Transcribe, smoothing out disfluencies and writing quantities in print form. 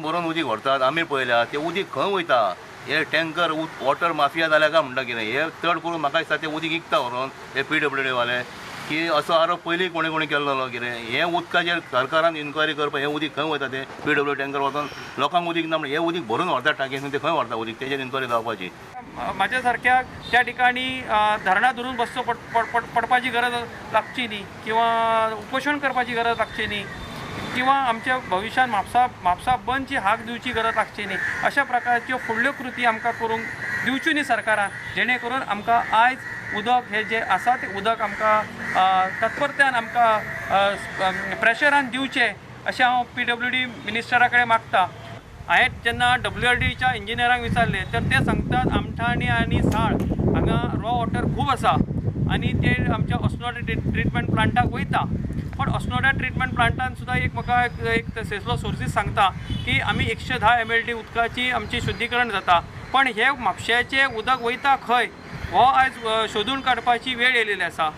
भरून भरून उदीक व्हरतात. आमी पळयल्या ते उदीक खंय वयता. हे टँकर वॉटर माफिया जाल्या काय म्हणटा कितें हे चड करून म्हाका दिसता ते उदीक विकता व्हरून हे PWD वाले की असो आरोप पयलीं कोणी कोणी केल्लो कितें हे उदकाचेर सरकारान इन्क्वायरी करपा हे उदीक खंय वयता ते PWD टँकर वचून लोकांक उदीक ना म्हणजे हे उदीक भरून व्हरता टाकयेन ते खंय व्हरता उदीक तेजेर इन्क्वायरी जावपाची. माझ्या सारख्या त्या ठिकाणी धरणा धरून बसचो पडपाची गरज लागची न्ही किंवा उपोषण करपाची गरज लागची न्ही किंवा आमच्या भविष्यात म्हापसा बंदची हाक दिवची गरज लागची न्ही. अशा प्रकारच्यो फुडल्यो कृती आमकां करूंक दिवच्यो न्ही सरकारान जेणे करून आमकां आयज उदक हे जे आसा ते उदक आमकां तत्परत्यान आमकां प्रेशरान दिवचें अशें हांव PWD मिनिस्टरा कडेन मागतां. हांवें जेन्ना WRDच्या इंजिनियरांक विचारले तर ते सांगतात आमठाणी आनी साळ हांगा रॉ वॉटर खूब आसा आनी ते आमच्या अस्नोडा ट्रिटमेंट प्लांटाक वयता. पण अस्नोडा ट्रिटमेंट प्लांटान सुद्दां म्हाका एक सेसलो सोर्सीस सांगता की आमी 110 mLD उदकाची आमची शुद्धीकरण जाता. पण हे म्हापश्याचें उदक वयता खंय हो आयज सोदून काडपाची वेळ येयलेली आसा.